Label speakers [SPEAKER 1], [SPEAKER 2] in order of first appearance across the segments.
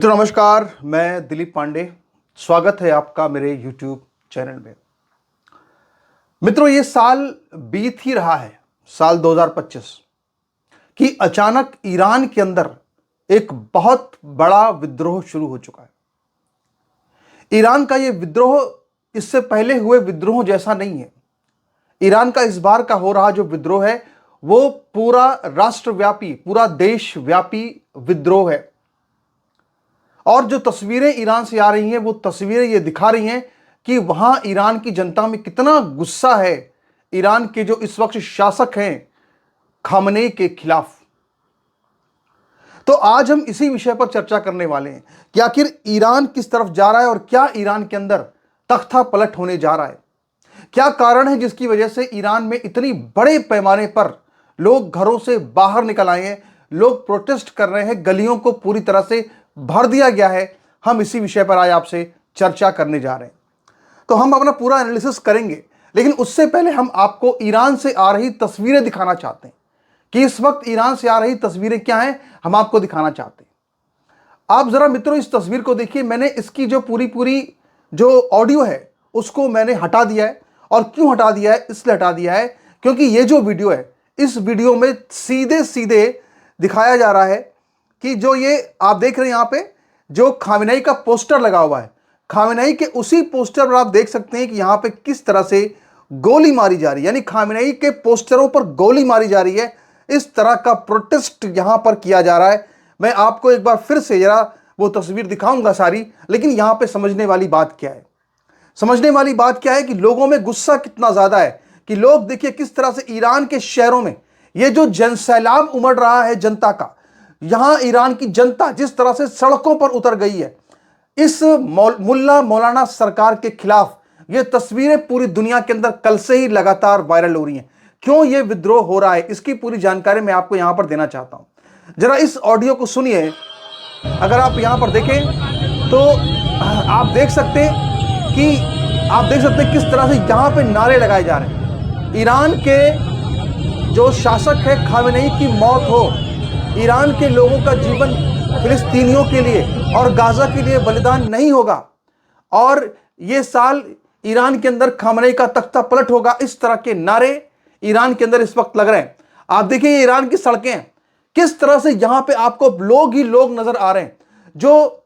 [SPEAKER 1] तो नमस्कार, मैं दिलीप पांडे। स्वागत है आपका मेरे YouTube चैनल में। मित्रों, ये साल बीत ही रहा है, साल 2025, कि अचानक ईरान के अंदर एक बहुत बड़ा विद्रोह शुरू हो चुका है। ईरान का ये विद्रोह इससे पहले हुए विद्रोह जैसा नहीं है। ईरान का इस बार का हो रहा जो विद्रोह है वो पूरा राष्ट्रव्यापी, पूरा देशव्यापी विद्रोह है। और जो तस्वीरें ईरान से आ रही हैं वो तस्वीरें ये दिखा रही हैं कि वहां ईरान की जनता में कितना गुस्सा है ईरान के जो इस वक्त शासक हैं खामनेई के खिलाफ। तो आज हम इसी विषय पर चर्चा करने वाले हैं कि आखिर ईरान किस तरफ जा रहा है और क्या ईरान के अंदर तख्ता पलट होने जा रहा है। क्या कारण है जिसकी वजह से ईरान में इतनी बड़े पैमाने पर लोग घरों से बाहर निकल आए हैं, लोग प्रोटेस्ट कर रहे हैं, गलियों को पूरी तरह से भर दिया गया है। हम इसी विषय पर आज आपसे चर्चा करने जा रहे हैं। तो हम अपना पूरा एनालिसिस करेंगे, लेकिन उससे पहले हम आपको ईरान से आ रही तस्वीरें दिखाना चाहते हैं कि इस वक्त ईरान से आ रही तस्वीरें क्या हैं, हम आपको दिखाना चाहते हैं। आप जरा मित्रों इस तस्वीर को देखिए। मैंने इसकी जो पूरी जो ऑडियो है उसको मैंने हटा दिया है। और क्यों हटा दिया है? इसलिए हटा दिया है क्योंकि ये जो वीडियो है, इस वीडियो में सीधे सीधे दिखाया जा रहा है कि जो ये आप देख रहे हैं यहां पे जो खामेनेई का पोस्टर लगा हुआ है, खामेनेई के उसी पोस्टर पर आप देख सकते हैं कि यहां पे किस तरह से गोली मारी जा रही है। यानी खामेनेई के पोस्टरों पर गोली मारी जा रही है। इस तरह का प्रोटेस्ट यहां पर किया जा रहा है। मैं आपको एक बार फिर से जरा वो तस्वीर दिखाऊंगा सारी, लेकिन यहां पे समझने वाली बात क्या है? समझने वाली बात क्या है कि लोगों में गुस्सा कितना ज्यादा है कि लोग देखिए किस तरह से ईरान के शहरों में ये जो जनसैलाब उमड़ रहा है जनता का, यहां ईरान की जनता जिस तरह से सड़कों पर उतर गई है इस मुल्ला मौलाना सरकार के खिलाफ। ये तस्वीरें पूरी दुनिया के अंदर कल से ही लगातार वायरल हो रही हैं। क्यों ये विद्रोह हो रहा है, इसकी पूरी जानकारी मैं आपको यहां पर देना चाहता हूं। जरा इस ऑडियो को सुनिए। अगर आप यहां पर देखें तो आप देख सकते हैं किस तरह से यहां पे नारे लगाए जा रहे हैं। ईरान के जो शासक है खामेनेई की मौत हो, ईरान के लोगों का जीवन फिलिस्तीनियों के लिए और गाजा के लिए बलिदान नहीं होगा, और ये साल ईरान के अंदर खामेनेई का तख्ता पलट होगा। इस तरह के नारे ईरान के अंदर इस वक्त लग रहे हैं। आप देखिए ईरान की सड़कें हैं, किस तरह से यहां पे आपको लोग ही लोग नजर आ रहे हैं। जो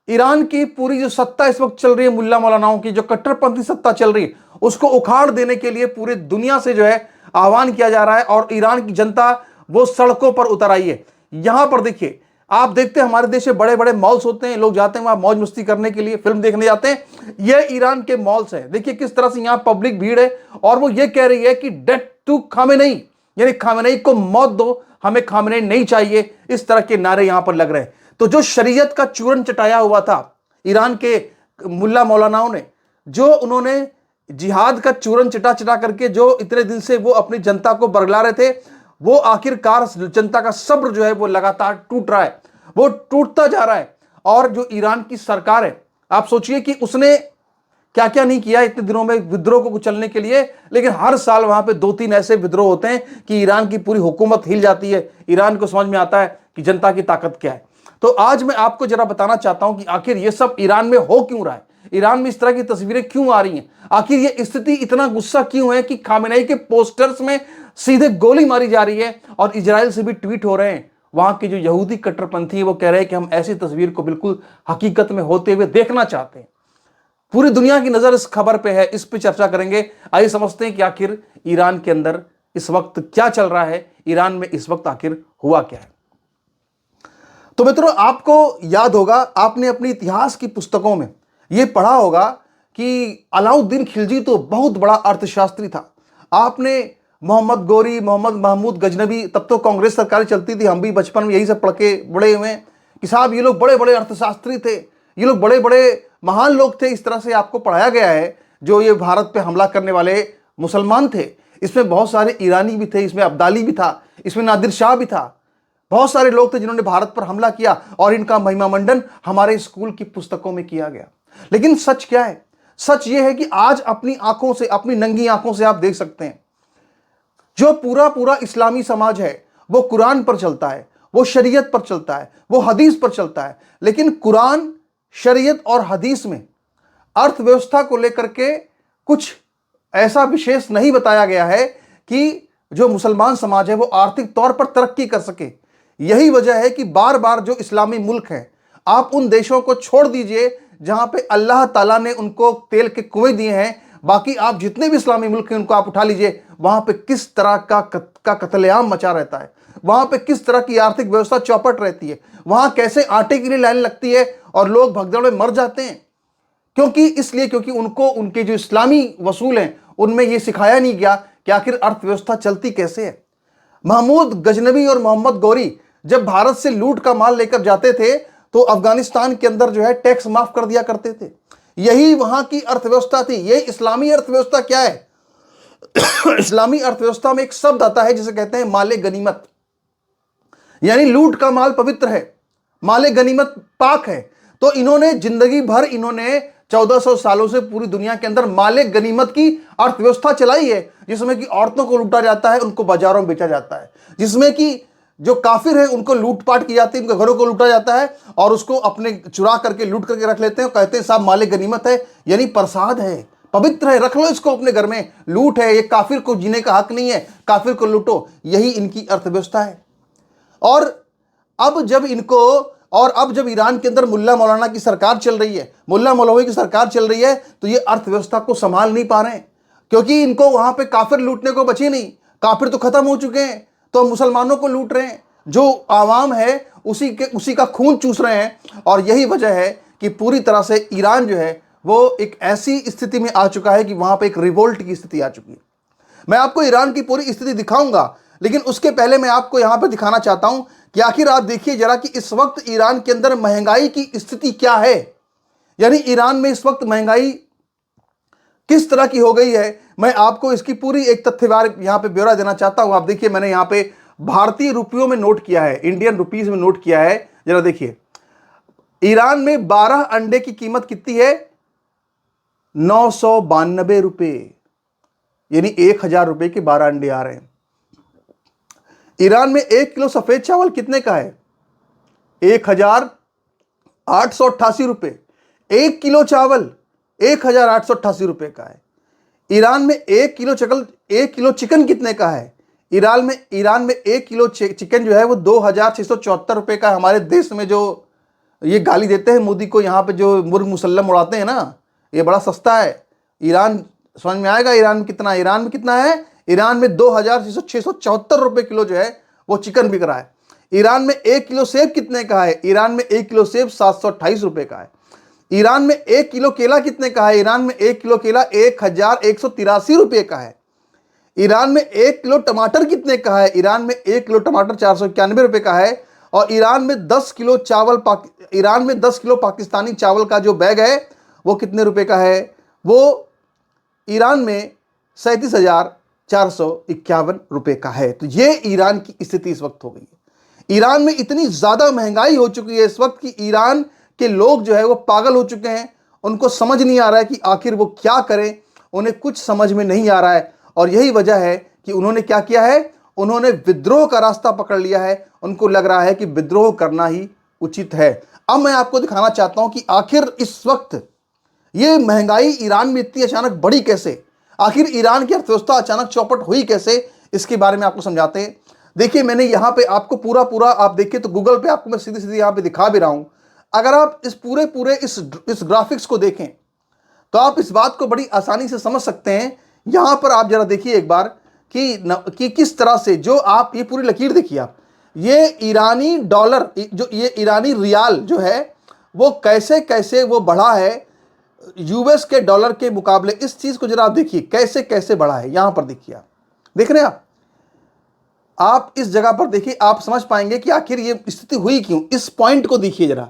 [SPEAKER 1] ईरान की पूरी जो सत्ता इस वक्त चल रही है, मुल्ला मौलानाओं की जो कट्टरपंथी सत्ता चल रही है, उसको उखाड़ देने के लिए पूरी दुनिया से जो है आह्वान किया जा रहा है और ईरान की जनता वो सड़कों पर उतर आई है। यहां पर देखिए, आप देखते हैं हमारे देश में बड़े बड़े मॉल्स होते हैं, लोग जाते हैं वहां मौज मस्ती करने के लिए, फिल्म देखने जाते हैं। ये ईरान के मॉल्स हैं। देखिए किस तरह से यहां पब्लिक भीड़ है और वो ये कह रही है कि डेथ टू खामेनेई, यानी खामेनेई को मौत दो, हमें खामेनेई नहीं चाहिए। इस तरह के नारे यहां पर लग रहे हैं। तो जो शरीयत का चूरन चटाया हुआ था ईरान के मुल्ला मौलानाओं ने, जो उन्होंने जिहाद का चूरन चटा चटा करके जो इतने दिन से वो अपनी जनता को बरगला रहे थे, वो आखिरकार जनता का सब्र जो है वो लगातार टूट रहा है, वो टूटता जा रहा है। और जो ईरान की सरकार है, आप सोचिए कि उसने क्या क्या नहीं किया इतने दिनों में विद्रोह को कुचलने के लिए, लेकिन हर साल वहां पे 2-3 ऐसे विद्रोह होते हैं कि ईरान की पूरी हुकूमत हिल जाती है। ईरान को समझ में आता है कि जनता की ताकत क्या है। तो आज मैं आपको जरा बताना चाहता हूं कि आखिर ये सब ईरान में हो क्यों रहा है, ईरान में इस तरह की तस्वीरें क्यों आ रही हैं, आखिर ये स्थिति इतना गुस्सा क्यों है कि खामेनेई के पोस्टर्स में सीधे गोली मारी जा रही है। और इजराइल से भी ट्वीट हो रहे हैं, वहां के जो यहूदी कट्टरपंथी है वो कह रहे हैं कि हम ऐसी तस्वीर को बिल्कुल हकीकत में होते हुए देखना चाहते हैं। पूरी दुनिया की नजर इस खबर पे है, इस पे चर्चा करेंगे। आइए समझते हैं कि आखिर ईरान के अंदर इस वक्त क्या चल रहा है, ईरान में इस वक्त आखिर हुआ क्या है। तो मित्रों, आपको याद होगा, आपने अपनी इतिहास की पुस्तकों में यह पढ़ा होगा कि अलाउद्दीन खिलजी तो बहुत बड़ा अर्थशास्त्री था। आपने मोहम्मद गोरी, मोहम्मद महमूद गजनबी, तब तो कांग्रेस सरकार चलती थी, हम भी बचपन में यही सब पढ़ के बड़े हुए हैं कि साहब ये लोग बड़े बड़े अर्थशास्त्री थे, ये लोग बड़े बड़े महान लोग थे। इस तरह से आपको पढ़ाया गया है। जो ये भारत पे हमला करने वाले मुसलमान थे, इसमें बहुत सारे ईरानी भी थे, इसमें अब्दाली भी था, इसमें नादिर शाह भी था। बहुत सारे लोग थे जिन्होंने भारत पर हमला किया और इनका महिमा मंडन हमारे स्कूल की पुस्तकों में किया गया। लेकिन सच क्या है? सच यह है कि आज अपनी आंखों से, अपनी नंगी आंखों से आप देख सकते हैं, जो पूरा पूरा इस्लामी समाज है वो कुरान पर चलता है, वो शरीयत पर चलता है, वो हदीस पर चलता है। लेकिन कुरान, शरीयत और हदीस में अर्थव्यवस्था को लेकर के कुछ ऐसा विशेष नहीं बताया गया है कि जो मुसलमान समाज है वो आर्थिक तौर पर तरक्की कर सके। यही वजह है कि बार बार जो इस्लामी मुल्क हैं, आप उन देशों को छोड़ दीजिए जहां पे अल्लाह ताला ने उनको तेल के कुएं दिए हैं, बाकी आप जितने भी इस्लामी मुल्क हैं उनको आप उठा लीजिए, वहां पे किस तरह का कत्लेआम मचा रहता है, वहां पे किस तरह की आर्थिक व्यवस्था चौपट रहती है, वहां कैसे आटे के लिए लाइन लगती है और लोग भगदड़ में मर जाते हैं। क्योंकि उनको उनके जो इस्लामी वसूल हैं उनमें यह सिखाया नहीं गया कि आखिर अर्थव्यवस्था चलती कैसे है। महमूद गजनवी और मोहम्मद गौरी जब भारत से लूट का माल लेकर जाते थे तो अफगानिस्तान के अंदर जो है टैक्स माफ कर दिया करते थे। यही वहां की अर्थव्यवस्था थी। यही इस्लामी अर्थव्यवस्था क्या है? इस्लामी अर्थव्यवस्था में एक शब्द आता है जिसे कहते हैं माले गनीमत, यानी लूट का माल पवित्र है, माले गनीमत पाक है। तो इन्होंने जिंदगी भर 1400 सालों से पूरी दुनिया के अंदर माले गनीमत की अर्थव्यवस्था चलाई है, जिसमें कि औरतों को लूटा जाता है, उनको बाजारों में बेचा जाता है, जिसमें कि जो काफिर है उनको लूटपाट की जाती है, उनके घरों को लूटा जाता है और उसको अपने चुरा करके लूट करके रख लेते हैं, कहते हैं साहब माले गनीमत है, यानी प्रसाद है, पवित्र है, रख लो इसको अपने घर में, लूट है, ये काफिर को जीने का हक नहीं है, काफिर को लूटो। यही इनकी अर्थव्यवस्था है। और अब जब ईरान के अंदर मुल्ला मौलाना की सरकार चल रही है, मुल्ला मौलवी की सरकार चल रही है, तो ये अर्थव्यवस्था को संभाल नहीं पा रहे हैं, क्योंकि इनको वहां पे काफिर लूटने को बचे नहीं, काफिर तो खत्म हो चुके हैं, तो मुसलमानों को लूट रहे हैं, जो आवाम है उसी का खून चूस रहे हैं। और यही वजह है कि पूरी तरह से ईरान जो है वो एक ऐसी स्थिति में आ चुका है कि वहां पे एक रिवोल्ट की स्थिति आ चुकी है। मैं आपको ईरान की पूरी स्थिति दिखाऊंगा, लेकिन उसके पहले मैं आपको यहां पे दिखाना चाहता हूं कि आखिर आप देखिए जरा कि इस वक्त ईरान के अंदर महंगाई की स्थिति क्या है। यानी ईरान में इस वक्त महंगाई किस तरह की हो गई है, मैं आपको इसकी पूरी एक तथ्यवार यहां पे ब्यौरा देना चाहता हूं। आप देखिए, मैंने यहां पे भारतीय रुपयों में नोट किया है, इंडियन रुपीस में नोट किया है। जरा देखिए, ईरान में 12 अंडे की कीमत कितनी है? 992 रुपए, यानी 1000 रुपए के 12 अंडे आ रहे हैं। ईरान में 1 किलो सफेद चावल कितने का है? 1888 रुपए। 1 किलो चावल 1888 रुपए का है। ईरान में 1 किलो चिकन कितने का है? ईरान में 1 किलो चिकन जो है वो 2674 रुपए का है। हमारे देश में जो ये गाली देते हैं मोदी को, यहाँ पे जो मुर्ग मुसल्लम उड़ाते हैं ना, ये बड़ा सस्ता है। ईरान समझ में आएगा ईरान में कितना है? ईरान में 2674 रुपए किलो जो है वो चिकन बिक रहा है। ईरान में 1 किलो सेब कितने का है? ईरान में 1 किलो सेब 728 रुपए का है। ईरान में 1 किलो केला कितने का है? ईरान में 1 किलो केला 1183 रुपए का है। ईरान में 1 किलो टमाटर कितने का है? ईरान में 1 किलो टमाटर 491 रुपए का है। और ईरान में 10 किलो पाकिस्तानी चावल का जो बैग है वो कितने रुपए का है? वो ईरान में 37,451 रुपए का है। तो ये ईरान की स्थिति इस वक्त हो गई है। ईरान में इतनी ज्यादा महंगाई हो चुकी है इस वक्त कि ईरान के लोग जो है वो पागल हो चुके हैं। उनको समझ नहीं आ रहा है कि आखिर वो क्या करें, उन्हें कुछ समझ में नहीं आ रहा है। और यही वजह है कि उन्होंने क्या किया है, उन्होंने विद्रोह का रास्ता पकड़ लिया है। उनको लग रहा है कि विद्रोह करना ही उचित है। अब मैं आपको दिखाना चाहता हूं कि आखिर इस वक्त ये महंगाई ईरान में इतनी अचानक बढ़ी कैसे, आखिर ईरान की अर्थव्यवस्था अचानक चौपट हुई कैसे, इसके बारे में आपको समझाते हैं। देखिए, मैंने यहां पे आपको पूरा आप देखिए तो गूगल पे आपको मैं सीधी सीधी यहां पे दिखा भी रहा हूं। अगर आप इस पूरे इस ग्राफिक्स को देखें तो आप इस बात को बड़ी आसानी से समझ सकते हैं। यहां पर आप जरा देखिए एक बार कि किस तरह से जो आप ये पूरी लकीर देखिए आप, ये ईरानी डॉलर जो ये ईरानी रियाल जो है वो कैसे कैसे वो बढ़ा है यूएस के डॉलर के मुकाबले। इस चीज को जरा आप देखिए कैसे कैसे बढ़ा है। यहां पर देखिए, आप देख रहे हैं, आप इस जगह पर देखिए, आप समझ पाएंगे कि आखिर ये स्थिति हुई क्यों। इस पॉइंट को देखिए जरा,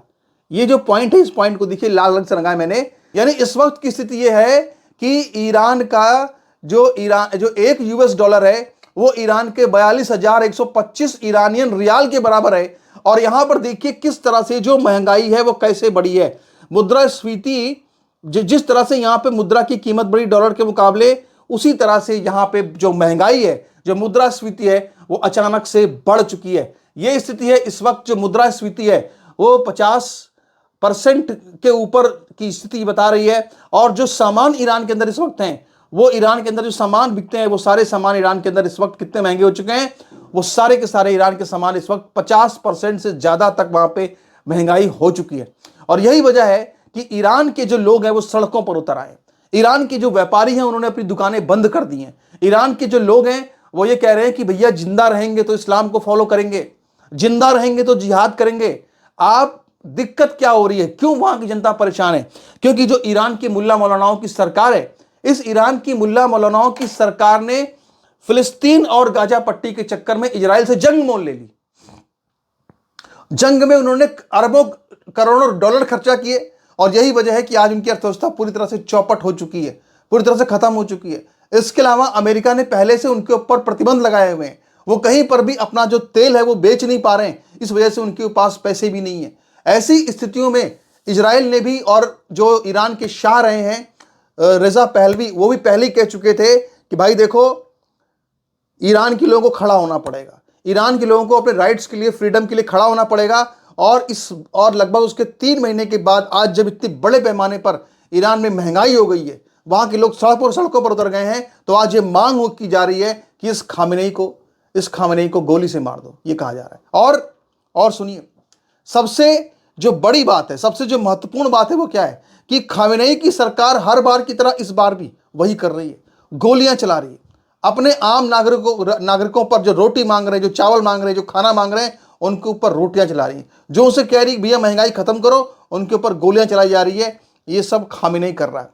[SPEAKER 1] ये जो पॉइंट है इस पॉइंट को देखिए, लाल रंग से रंगा है मैंने। यानी इस वक्त की स्थिति ये है कि ईरान का जो 1 यूएस डॉलर है वो ईरान के 42,125 ईरानियन रियाल के बराबर है। और यहां पर देखिए किस तरह से जो महंगाई है वो कैसे बढ़ी है। मुद्रास्फीति जिस तरह से यहां पे मुद्रा की कीमत बढ़ी डॉलर के मुकाबले, उसी तरह से यहां पे जो महंगाई है, जो मुद्रास्फीति है, वो अचानक से बढ़ चुकी है। ये स्थिति है। इस वक्त जो मुद्रास्फीति है वो 50% के ऊपर की स्थिति बता रही है। और जो सामान ईरान के अंदर इस वक्त हैं, वो ईरान के अंदर जो सामान बिकते हैं, वो सारे सामान ईरान के अंदर इस वक्त कितने महंगे हो चुके हैं, वो सारे के सारे ईरान के सामान इस वक्त 50% से ज्यादा तक वहां पे महंगाई हो चुकी है। और यही वजह है कि ईरान के जो लोग हैं वो सड़कों पर उतर आए। ईरान के जो व्यापारी हैं उन्होंने अपनी दुकानें बंद कर दी हैं। ईरान के जो लोग हैं वो ये कह रहे हैं कि भैया जिंदा रहेंगे तो इस्लाम को फॉलो करेंगे, जिंदा रहेंगे तो जिहाद करेंगे। आप दिक्कत क्या हो रही है, क्यों वहां की जनता परेशान है? क्योंकि जो ईरान की मुल्ला मौलानाओं की सरकार है, इस ईरान की मुल्ला मौलानाओं की सरकार ने फिलिस्तीन और गाजा पट्टी के चक्कर में इजराइल से जंग मोल ले ली। जंग में उन्होंने अरबों करोड़ों डॉलर खर्चा किए और यही वजह है कि आज उनकी अर्थव्यवस्था पूरी तरह से चौपट हो चुकी है, पूरी तरह से खत्म हो चुकी है। इसके अलावा अमेरिका ने पहले से उनके ऊपर प्रतिबंध लगाए हुए हैं। वो कहीं पर भी अपना जो तेल है वो बेच नहीं पा रहे हैं, इस वजह से उनके पास पैसे भी नहीं है। ऐसी स्थितियों में इजराइल ने भी, और जो ईरान के शाह रहे हैं रजा पहलवी, वो भी पहले ही कह चुके थे कि भाई देखो, ईरान के लोगों को खड़ा होना पड़ेगा, ईरान के लोगों को अपने राइट्स के लिए, फ्रीडम के लिए खड़ा होना पड़ेगा। और लगभग उसके 3 महीने के बाद आज जब इतने बड़े पैमाने पर ईरान में महंगाई हो गई है, वहां के लोग सड़कों पर उतर गए हैं, तो आज ये मांग की जा रही है कि इस खामेनेई को गोली से मार दो, ये कहा जा रहा है। और सुनिए, सबसे जो बड़ी बात है, सबसे जो महत्वपूर्ण बात है वो क्या है कि खामेनेई की सरकार हर बार की तरह इस बार भी वही कर रही है, गोलियां चला रही है। अपने आम नागरिकों पर जो रोटी मांग रहे हैं, जो चावल मांग रहे हैं, जो खाना मांग रहे हैं, उनके ऊपर रोटियां चला रही हैं। जो उसे कह रही भैया महंगाई खत्म करो, उनके ऊपर गोलियां चलाई जा रही है। ये सब खामेनेई कर रहा है।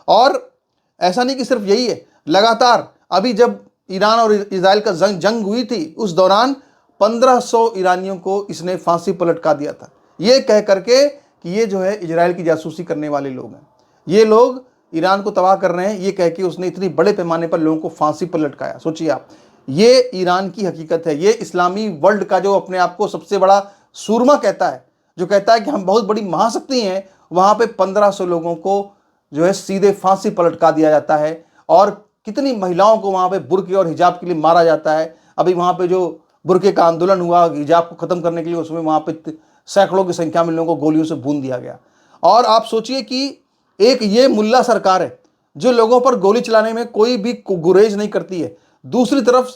[SPEAKER 1] और ऐसा नहीं कि सिर्फ यही है, लगातार अभी जब ईरान और इजराइल का जंग हुई थी, उस दौरान 1500 ईरानियों को इसने फांसी पर लटका दिया था, ये कह करके कि ये जो है इजराइल की जासूसी करने वाले लोग हैं, ये लोग ईरान को तबाह कर रहे हैं, ये कह के उसने इतनी बड़े पैमाने पर लोगों को फांसी पर लटकाया। सोचिए आप, ये ईरान की हकीकत है। ये इस्लामी वर्ल्ड का जो अपने आप को सबसे बड़ा सूरमा कहता है, जो कहता है कि हम बहुत बड़ी महाशक्ति हैं, वहां पे 1500 लोगों को जो है सीधे फांसी पर लटका दिया जाता है। और कितनी महिलाओं को वहां पे बुर्के और हिजाब के लिए मारा जाता है। अभी वहां पे जो बुर्के का आंदोलन हुआ हिजाब को खत्म करने के लिए, उसमें वहां पे सैकड़ों की संख्या में लोगों को गोलियों से भून दिया गया। और आप सोचिए कि एक ये मुल्ला सरकार है जो लोगों पर गोली चलाने में कोई भी गुरेज नहीं करती है। दूसरी तरफ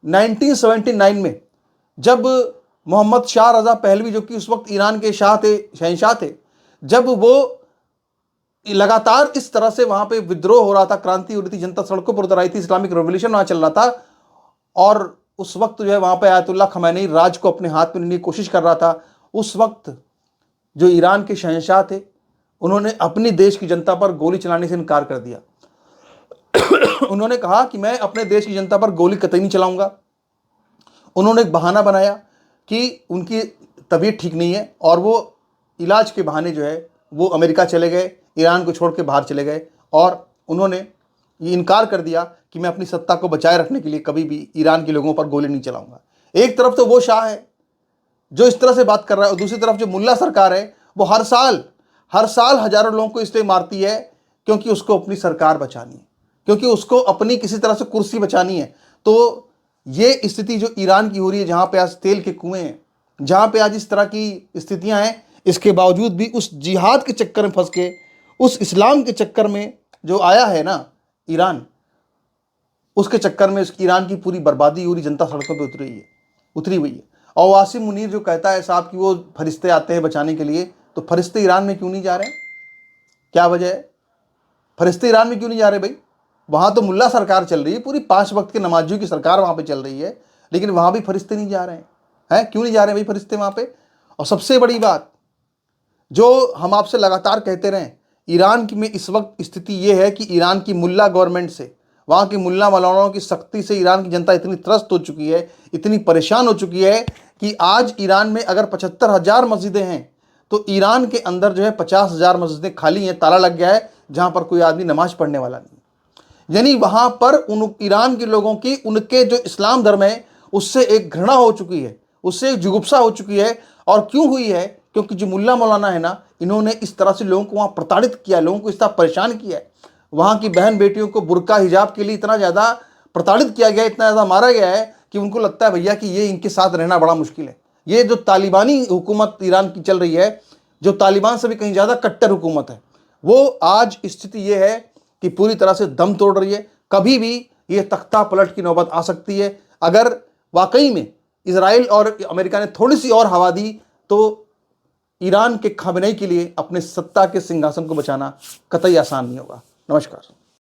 [SPEAKER 1] 1979 में जब मोहम्मद शाह रजा पहलवी, जो कि उस वक्त ईरान के शहंशाह थे, जब वो लगातार इस तरह से वहां पे विद्रोह हो रहा था, क्रांति हो रही थी, जनता सड़कों पर उतर आई थी, इस्लामिक रेवोल्यूशन वहां चल रहा था, और उस वक्त जो है वहां पे आयतुल्ला खमैनी राज को अपने हाथ में लेने की कोशिश कर रहा था। उस वक्त जो ईरान के शहंशाह थे, उन्होंने अपनी देश की जनता पर गोली चलाने से इनकार कर दिया। उन्होंने कहा कि मैं अपने देश की जनता पर गोली कतई नहीं चलाऊंगा। उन्होंने एक बहाना बनाया कि उनकी तबीयत ठीक नहीं है, और वो इलाज के बहाने जो है वो अमेरिका चले गए, ईरान को छोड़ के बाहर चले गए, और उन्होंने ये इनकार कर दिया कि मैं अपनी सत्ता को बचाए रखने के लिए कभी भी ईरान के लोगों पर गोली नहीं चलाऊंगा। एक तरफ तो वो शाह है जो इस तरह से बात कर रहा है, और दूसरी तरफ जो मुल्ला सरकार है वो हर साल हजारों लोगों को इसलिए मारती है क्योंकि उसको अपनी सरकार बचानी है, क्योंकि उसको अपनी किसी तरह से कुर्सी बचानी है। तो ये स्थिति जो ईरान की हो रही है, जहां पे आज तेल के कुएं हैं, जहां पे आज इस तरह की स्थितियां हैं, इसके बावजूद भी उस जिहाद के चक्कर में फंस के, उस इस्लाम के चक्कर में जो आया है ना ईरान, उसके चक्कर में ईरान की पूरी बर्बादी हो रही, जनता सड़कों पे उतरी हुई है। और वासिम मुनीर जो कहता है साहब कि वो फरिश्ते आते हैं बचाने के लिए, तो फरिश्ते ईरान में क्यों नहीं जा रहे हैं? क्या वजह है? फरिश्ते ईरान में क्यों नहीं जा रहे भाई? वहां तो मुल्ला सरकार चल रही है, पूरी 5 वक्त के नमाजियों की सरकार वहां पे चल रही है, लेकिन वहां भी फरिश्ते नहीं जा रहे हैं। क्यों नहीं जा रहे भाई फरिश्ते वहां पे? और सबसे बड़ी बात जो हम आपसे लगातार कहते रहे, ईरान की में इस वक्त स्थिति यह है कि ईरान की मुल्ला गवर्नमेंट से, वहां की मुल्ला मौलानाओं की सख्ती से ईरान की जनता इतनी त्रस्त हो चुकी है, इतनी परेशान हो चुकी है कि आज ईरान में अगर 75,000 मस्जिदें हैं, तो ईरान के अंदर जो है 50,000 मस्जिदें खाली हैं, ताला लग गया है, जहां पर कोई आदमी नमाज पढ़ने वाला नहीं। यानी वहां पर ईरान के लोगों की, उनके जो इस्लाम धर्म है उससे एक घृणा हो चुकी है, उससे एक जुगुप्सा हो चुकी है। और क्यों हुई है? क्योंकि जो मुल्ला मौलाना है ना, इन्होंने इस तरह से लोगों को वहां प्रताड़ित किया, लोगों को इस तरह परेशान किया है। वहां की बहन बेटियों को बुर्का हिजाब के लिए इतना ज़्यादा प्रताड़ित किया गया, इतना ज़्यादा मारा गया है कि उनको लगता है भैया कि ये इनके साथ रहना बड़ा मुश्किल है। ये जो तालिबानी हुकूमत ईरान की चल रही है, जो तालिबान से भी कहीं ज़्यादा कट्टर हुकूमत है, वो आज स्थिति ये है कि पूरी तरह से दम तोड़ रही है। कभी भी ये तख्ता पलट की नौबत आ सकती है। अगर वाकई में इजराइल और अमेरिका ने थोड़ी सी और हवा दी तो ईरान के खामेनेई के लिए अपने सत्ता के सिंहासन को बचाना कतई आसान नहीं होगा। नमस्कार।